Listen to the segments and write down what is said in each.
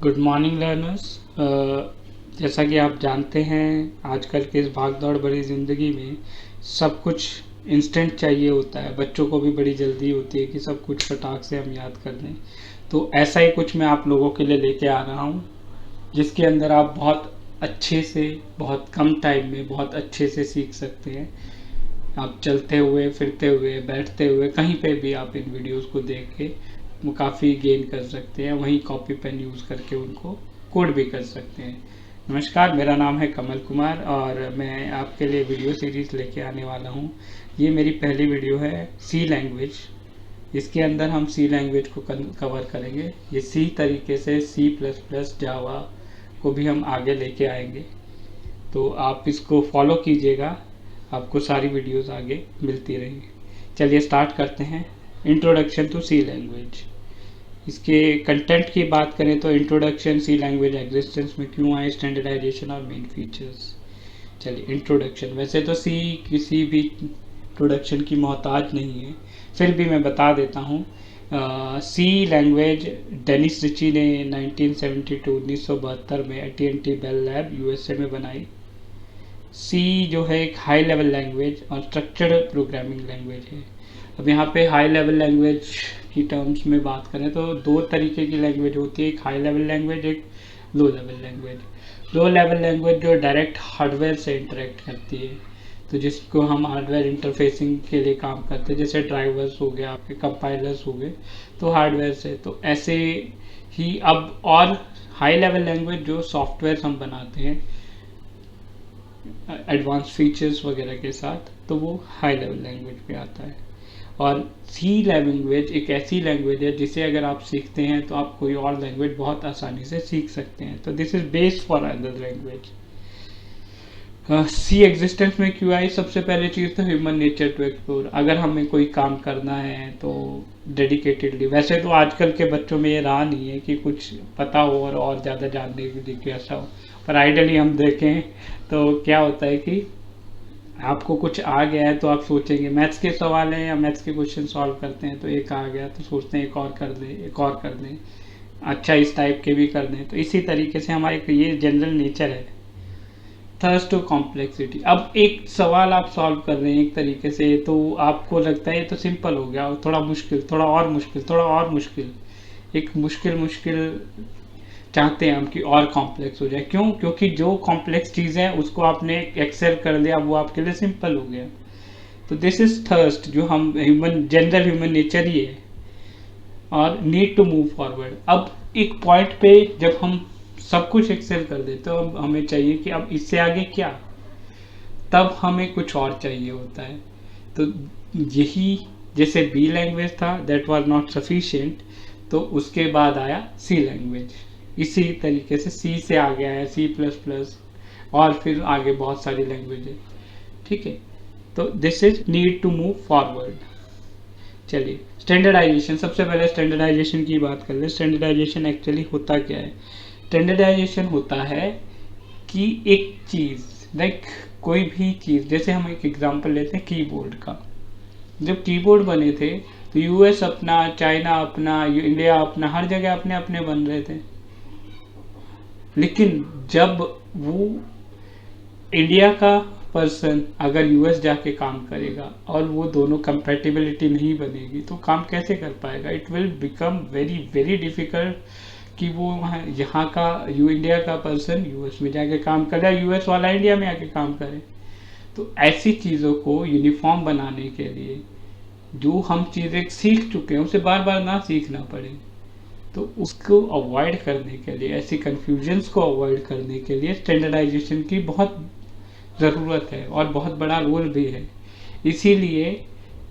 Good morning learners. जैसा कि आप जानते हैं, आजकल के इस भाग-दौड़ भरी ज़िंदगी में सब कुछ इंस्टेंट चाहिए होता है। बच्चों को भी बड़ी जल्दी होती है कि सब कुछ फटाक से हम याद कर लें। तो ऐसा ही कुछ मैं आप लोगों के लिए लेके आ रहा हूँ, जिसके अंदर आप बहुत अच्छे से, बहुत कम टाइम में बहुत अच्छे से सीख सकते हैं। आप चलते हुए, फिरते हुए, बैठते हुए, कहीं पे भी आप इन वीडियोस को देख के वो काफ़ी गेन कर सकते हैं। वहीं कॉपी पेन यूज़ करके उनको कोड भी कर सकते हैं। नमस्कार, मेरा नाम है कमल कुमार और मैं आपके लिए वीडियो सीरीज़ लेके आने वाला हूँ। ये मेरी पहली वीडियो है सी लैंग्वेज। इसके अंदर हम सी लैंग्वेज को कवर करेंगे। ये सी तरीके से सी प्लस प्लस जावा को भी हम आगे लेके आएंगे, तो आप इसको फॉलो कीजिएगा, आपको सारी वीडियोस आगे मिलती रहेंगी। चलिए स्टार्ट करते हैं। Introduction to C language. इसके कंटेंट की बात करें तो इंट्रोडक्शन, सी लैंग्वेज एग्जिस्टेंस में क्यों आए, स्टैंडर्डाइजेशन और मेन फीचर्स। चलिए इंट्रोडक्शन। वैसे तो सी किसी भी इंट्रोडक्शन की मोहताज नहीं है, फिर भी मैं बता देता हूँ। सी लैंग्वेज डेनिस रिची ने 1972 में AT&T बेल लैब USA में बनाई। सी जो है एक हाई लेवल लैंग्वेज और स्ट्रक्चर्ड प्रोग्रामिंग लैंग्वेज है। अब यहाँ पे हाई लेवल लैंग्वेज की टर्म्स में बात करें तो दो तरीके की लैंग्वेज होती है, एक हाई लेवल लैंग्वेज, एक low level language. Low level language जो डायरेक्ट हार्डवेयर से इंटरेक्ट करती है, तो जिसको हम हार्डवेयर इंटरफेसिंग के लिए काम करते हैं, जैसे ड्राइवर्स हो गए, आपके कंपाइलर्स हो गए, तो हार्डवेयर से। तो ऐसे ही अब और हाई लेवल लैंग्वेज जो सॉफ्टवेयर हम बनाते हैं एडवांस फीचर्स वगैरह के साथ, तो वो हाई लेवल लैंग्वेज पे आता है। और सी लैंग्वेज एक ऐसी लैंग्वेज है जिसे अगर आप सीखते हैं तो आप कोई और लैंग्वेज बहुत आसानी से सीख सकते हैं। तो this is based for other language. C existence में क्यों आई? सबसे पहले चीज़ तो ह्यूमन नेचर टू एक्सप्लोर। अगर हमें कोई काम करना है तो डेडिकेटेडली, वैसे तो आजकल के बच्चों में ये रहा नहीं है कि कुछ पता हो और ज़्यादा जानने की जिज्ञासा हो, पर आइडियली हम देखें तो क्या होता है कि आपको कुछ आ गया है तो आप सोचेंगे, मैथ्स के सवाल हैं या मैथ्स के क्वेश्चन सॉल्व करते हैं, तो एक आ गया तो सोचते हैं एक और कर दें, एक और कर दें, अच्छा इस टाइप के भी कर दें। तो इसी तरीके से हमारे ये जनरल नेचर है। Thirst to complexity. अब एक सवाल आप सॉल्व कर रहे हैं एक तरीके से, तो आपको लगता है ये तो सिंपल हो गया, थोड़ा मुश्किल, थोड़ा और मुश्किल, थोड़ा और मुश्किल, एक मुश्किल मुश्किल चाहते हैं हम कि और कॉम्प्लेक्स हो जाए। क्यों? क्योंकि जो कॉम्प्लेक्स चीज़ है उसको आपने एक्सेल कर लिया, वो आपके लिए सिंपल हो गया। तो दिस इज थर्स्ट, जो हम ह्यूमन जनरल ह्यूमन नेचर ही है। और नीड टू मूव फॉरवर्ड। अब एक पॉइंट पे जब हम सब कुछ एक्सेल कर देते तो अब हमें चाहिए कि अब इससे आगे क्या, तब हमें कुछ और चाहिए होता है। तो यही, जैसे बी लैंग्वेज था दैट वाज नॉट सफिशिएंट, तो उसके बाद आया सी लैंग्वेज। इसी तरीके से सी से आगे आया सी प्लस प्लस, और फिर आगे बहुत सारी लैंग्वेज है। ठीक है, तो this is need to move forward. चलिए स्टैंडर्डाइजेशन। सबसे पहले स्टैंडर्डाइजेशन की बात कर ले। स्टैंडर्डाइजेशन एक्चुअली होता क्या है? स्टैंडर्डाइजेशन होता है कि एक चीज़, लाइक कोई भी चीज़, जैसे हम एक एग्जांपल लेते हैं कीबोर्ड का। जब कीबोर्ड बने थे तो यूएस अपना, चाइना अपना, इंडिया अपना, हर जगह अपने अपने बन रहे थे। लेकिन जब वो इंडिया का पर्सन अगर यूएस जाके काम करेगा और वो दोनों कंपैटिबिलिटी नहीं बनेगी, तो काम कैसे कर पाएगा? It will become very very difficult कि वो यहाँ का इंडिया का पर्सन यूएस में जाके काम करे, यूएस वाला इंडिया में आके काम करे। तो ऐसी चीज़ों को यूनिफॉर्म बनाने के लिए, जो हम चीज़ें सीख चुके हैं उसे बार बार ना सीखना पड़े, तो उसको अवॉइड करने के लिए, ऐसी कन्फ्यूजन्स को अवॉइड करने के लिए स्टैंडर्डाइजेशन की बहुत ज़रूरत है और बहुत बड़ा रोल भी है। इसीलिए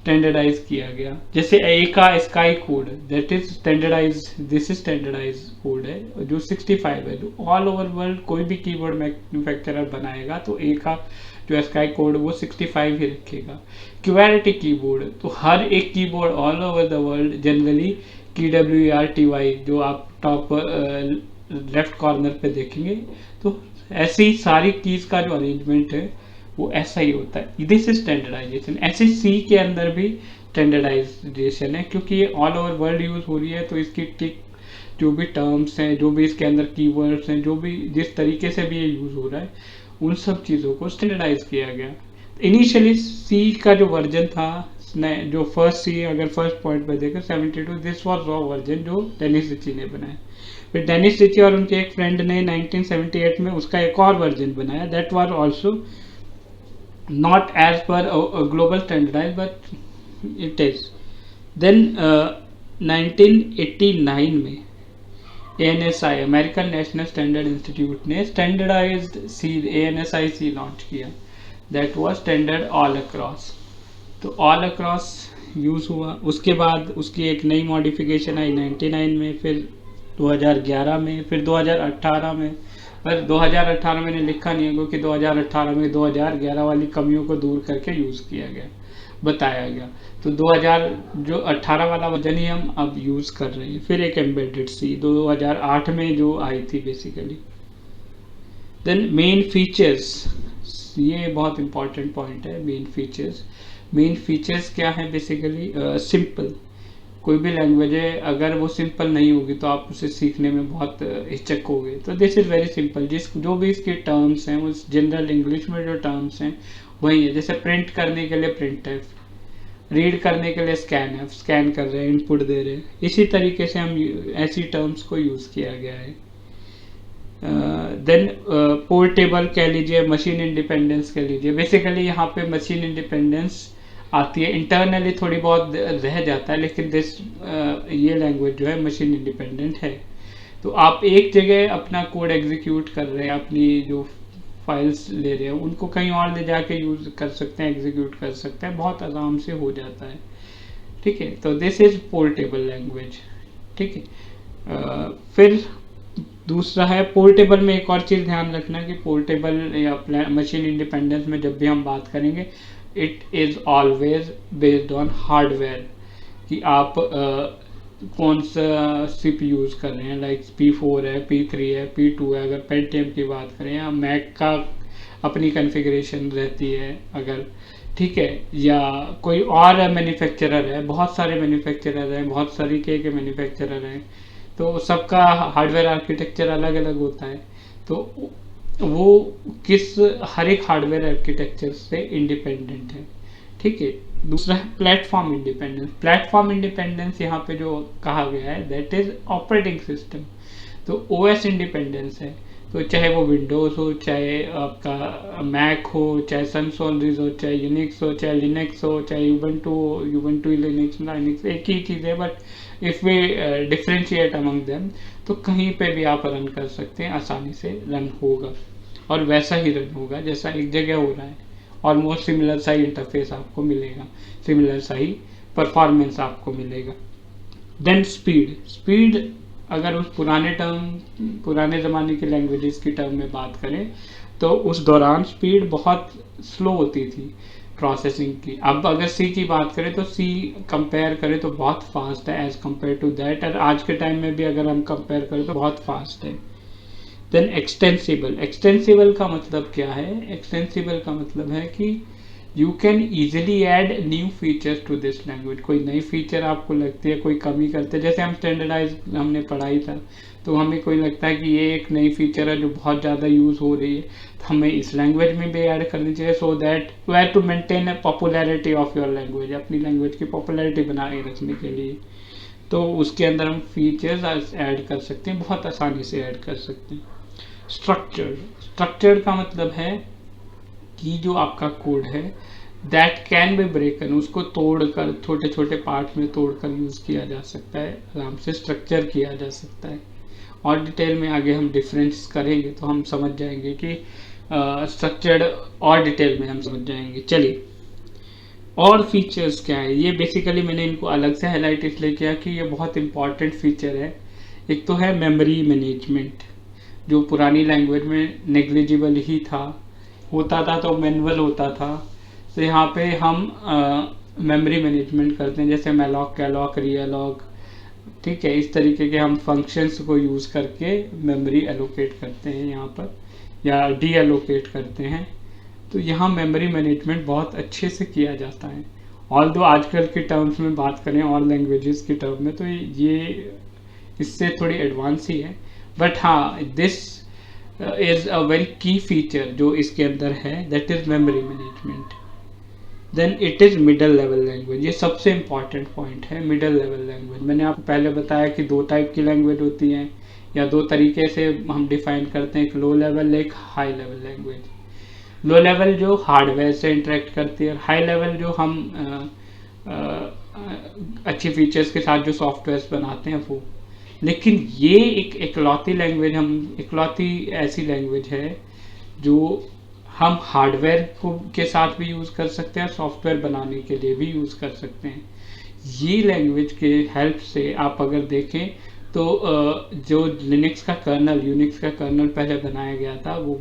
स्टैंडर्डाइज किया गया। जैसे ए का sky code, that is standardize, this is standardize code है जो 65 है, जो ऑल ओवर वर्ल्ड कोई भी कीबोर्ड मैन्युफैक्चरर बनाएगा तो ए का जो स्काई कोड वो 65 ही रखेगा। क्यूआरटी कीबोर्ड, तो हर एक keyboard all over the world generally KWERTY, जो आप टॉप लेफ्ट कॉर्नर पे देखेंगे, तो ऐसी सारी कीज का जो अरेंजमेंट है वो ऐसा ही होता है। This is standardization. ऐसे सी के अंदर भी स्टैंडर्डाइजेशन है, क्योंकि ये ऑल ओवर वर्ल्ड यूज हो रही है, तो इसकी टिक जो भी टर्म्स हैं, जो भी इसके अंदर कीवर्ड्स हैं, जो भी जिस तरीके से भी ये यूज़ हो रहा है, उन सब चीज़ों को स्टैंडर्डाइज किया गया। इनिशियली सी का जो वर्जन था, जो फर्स्ट सी, अगर फर्स्ट पॉइंट पर देखें 72, दिस वाज रॉ वर्जन जो डेनिस रिची ने बनाया। फिर डेनिस रिची और उनके एक फ्रेंड ने 1978 में उसका एक और वर्जन बनाया, that was also not as per a global standard but it is. Then 1989 में ANSI American national standard institute ने स्टैंडर्डाइज्ड सी ANSI सी लॉन्च किया, that was standard all across. तो ऑल अक्रॉस यूज़ हुआ, उसके बाद उसकी एक नई मॉडिफिकेशन आई 99 में, फिर 2011 में, फिर 2018 में। पर 2018 में मैंने लिखा नहीं है क्योंकि 2018 में 2011 वाली कमियों को दूर करके यूज़ किया गया, बताया गया। तो 2018 वाला वर्जन ही हम अब यूज़ कर रहे हैं। फिर एक एम्बेडेड सी 2008 में जो आई थी बेसिकली। देन मेन फीचर्स, ये बहुत इंपॉर्टेंट पॉइंट है। मेन फीचर्स क्या है बेसिकली? सिंपल। कोई भी लैंग्वेज है, अगर वो सिंपल नहीं होगी तो आप उसे सीखने में बहुत हिचकोगे। तो दिस इज़ वेरी सिंपल। जो भी इसके टर्म्स हैं, उस जनरल इंग्लिश में जो टर्म्स हैं वही है। जैसे प्रिंट करने के लिए प्रिंट एफ, रीड करने के लिए स्कैन एफ, स्कैन कर रहे हैं, इनपुट दे रहे हैं। इसी तरीके से हम ऐसी टर्म्स को यूज़ किया गया है। देन पोर्टेबल कह लीजिए, मशीन इंडिपेंडेंस कह लीजिए। बेसिकली यहाँ पे मशीन इंडिपेंडेंस आती है, इंटरनली थोड़ी बहुत रह जाता है, लेकिन ये लैंग्वेज जो है मशीन इंडिपेंडेंट है। तो आप एक जगह अपना कोड एग्जीक्यूट कर रहे हैं, अपनी जो फाइल्स ले रहे हैं उनको कहीं और ले जाके यूज़ कर सकते हैं, एग्जीक्यूट कर सकते हैं, बहुत आराम से हो जाता है। ठीक है, तो दिस इज़ पोर्टेबल लैंग्वेज। ठीक है, फिर दूसरा है पोर्टेबल में एक और चीज़ ध्यान रखना कि पोर्टेबल या मशीन इंडिपेंडेंस में जब भी हम बात करेंगे, it is always based on hardware, कि आप कौन सा चिप यूज़ कर रहे हैं। लाइक P4 है, P3 है, P2 है, अगर पेंटियम की बात करें, या मैक का अपनी कॉन्फ़िगरेशन रहती है अगर, ठीक है, या कोई और मैन्युफैक्चरर है, बहुत सारे मैन्युफैक्चरर हैं, बहुत तरीके के मैन्युफैक्चरर हैं, तो सबका हार्डवेयर आर्किटेक्चर अलग अलग होता है। तो वो हर एक हार्डवेयर आर्किटेक्चर से इंडिपेंडेंट है। ठीक है, दूसरा है प्लेटफॉर्म इंडिपेंडेंस। प्लेटफॉर्म इंडिपेंडेंस यहाँ पे जो कहा गया है, दैट इज ऑपरेटिंग सिस्टम। तो ओएस इंडिपेंडेंस है, तो चाहे वो विंडोज़ हो, चाहे आपका मैक हो, चाहे सन सोलरिस हो, चाहे यूनिक्स हो, चाहे लिनक्स हो, चाहे यूबंटू लिनक्स, एक ही चीज़ है, but if we differentiate among them, तो कहीं पे भी आप रन कर सकते हैं, आसानी से रन होगा और वैसा ही रन होगा जैसा एक जगह हो रहा है। ऑलमोस्ट सिमिलर सा ही इंटरफेस आपको मिलेगा, सिमिलर सा ही परफॉर्मेंस आपको मिलेगा। देन स्पीड अगर उस पुराने ज़माने की लैंग्वेजेस की टर्म में बात करें तो उस दौरान स्पीड बहुत स्लो होती थी प्रोसेसिंग की। अब अगर सी की बात करें तो सी कंपेयर करें तो बहुत फास्ट है एज़ कम्पेयर टू दैट, और आज के टाइम में भी अगर हम कंपेयर करें तो बहुत फास्ट है। देन एक्सटेंसिबल का मतलब क्या है? एक्सटेंसिबल का मतलब है कि you can easily add new features to this language. कोई नई फीचर आपको लगती है, कोई कमी करते हैं, जैसे हम स्टैंडर्डाइज हमने पढ़ाई था, तो हमें कोई लगता है कि ये एक नई फीचर है जो बहुत ज़्यादा यूज़ हो रही है, तो हमें इस लैंग्वेज में भी ऐड करनी चाहिए, so that we have to maintain a popularity of your language, अपनी लैंग्वेज की पॉपुलैरिटी बनाए रखने के लिए। तो उसके अंदर हम फीचर्स ऐड कर सकते हैं, बहुत आसानी से ऐड कर सकते हैं। स्ट्रक्चर्ड का मतलब है कि जो आपका कोड है दैट कैन बी ब्रेकन, उसको तोड़कर छोटे छोटे पार्ट में तोड़कर यूज़ किया जा सकता है, आराम से स्ट्रक्चर किया जा सकता है। और डिटेल में आगे हम डिफरेंस करेंगे तो हम समझ जाएंगे कि स्ट्रक्चर्ड और डिटेल में हम समझ जाएंगे। चलिए, और फीचर्स क्या है? ये बेसिकली मैंने इनको अलग से हाईलाइट इसलिए किया कि ये बहुत इंपॉर्टेंट फीचर है। एक तो है मेमोरी मैनेजमेंट, जो पुरानी लैंग्वेज में नेग्लिजिबल ही होता था तो मैनुअल होता था। तो यहाँ पे हम मेमोरी मैनेजमेंट करते हैं, जैसे मैलॉक, कैलॉक, रीअलॉग, ठीक है, इस तरीके के हम फंक्शंस को यूज़ करके मेमोरी एलोकेट करते हैं यहाँ पर, या डी एलोकेट करते हैं। तो यहाँ मेमोरी मैनेजमेंट बहुत अच्छे से किया जाता है। ऑल्दो आजकल के टर्म्स में बात करें और लैंग्वेजेस की टर्म में, तो ये इससे थोड़ी एडवांस ही है, बट हाँ this is a very key feature जो इसके अंदर है, that is memory management. Then it is middle level language, ये सबसे इम्पॉर्टेंट पॉइंट है, मिडल लेवल लैंग्वेज। मैंने आपको पहले बताया कि दो टाइप की लैंग्वेज होती हैं, या दो तरीके से हम डिफाइन करते हैं, एक लो लेवल, एक high level language. Low level जो हार्डवेयर से इंटरेक्ट करती है, हाई लेवल जो हम अच्छे फीचर्स के साथ जो सॉफ्टवेयर बनाते हैं वो। लेकिन ये एक इकलौती लैंग्वेज, हम इकलौती ऐसी लैंग्वेज है जो हम हार्डवेयर को के साथ भी यूज़ कर सकते हैं, सॉफ्टवेयर बनाने के लिए भी यूज़ कर सकते हैं। ये लैंग्वेज के हेल्प से आप अगर देखें तो जो लिनक्स का कर्नल, यूनिक्स का कर्नल पहले बनाया गया था वो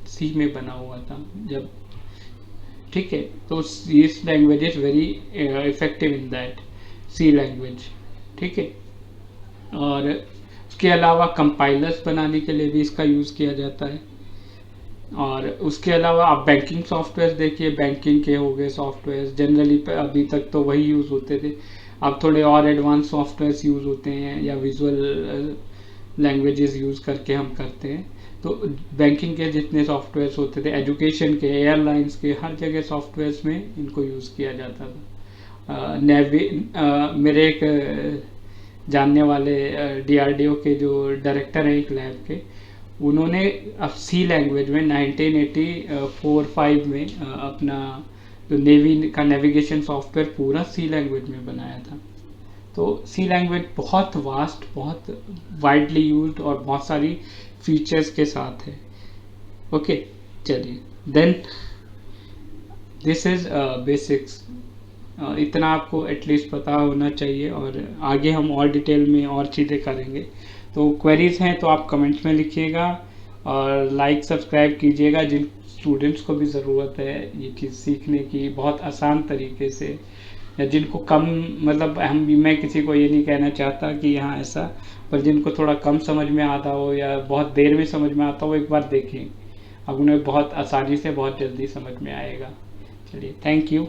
सी में बना हुआ था जब, ठीक है। तो this language is very effective in that, C language, ठीक है। और उसके अलावा कंपाइलर्स बनाने के लिए भी इसका यूज़ किया जाता है। और उसके अलावा आप बैंकिंग सॉफ्टवेयर देखिए, बैंकिंग के हो गए सॉफ्टवेयर, जनरली अभी तक तो वही यूज़ होते थे। अब थोड़े और एडवांस सॉफ्टवेयर यूज़ होते हैं, या विजुअल लैंग्वेजेस यूज़ करके हम करते हैं। तो बैंकिंग के जितने सॉफ्टवेयर होते थे, एजुकेशन के, एयरलाइंस के, हर जगह सॉफ्टवेयर्स में इनको यूज़ किया जाता था। मेरे एक जानने वाले DRDO के जो डायरेक्टर हैं एक लैब के, उन्होंने अब सी लैंग्वेज में 1984-5 में अपना जो नेवी का नेविगेशन सॉफ्टवेयर पूरा सी लैंग्वेज में बनाया था। तो सी लैंग्वेज बहुत वास्ट, बहुत वाइडली यूज्ड और बहुत सारी फीचर्स के साथ है। ओके, चलिए, देन दिस इज बेसिक्स। इतना आपको एटलीस्ट पता होना चाहिए, और आगे हम और डिटेल में और चीज़ें करेंगे। तो क्वेरीज हैं तो आप कमेंट्स में लिखिएगा, और लाइक सब्सक्राइब कीजिएगा जिन स्टूडेंट्स को भी ज़रूरत है ये चीज़ सीखने की बहुत आसान तरीके से, या जिनको कम, मतलब मैं किसी को ये नहीं कहना चाहता कि यहाँ ऐसा, पर जिनको थोड़ा कम समझ में आता हो या बहुत देर में समझ में आता हो, एक बार देखें, अब उन्हें बहुत आसानी से बहुत जल्दी समझ में आएगा। चलिए, थैंक यू।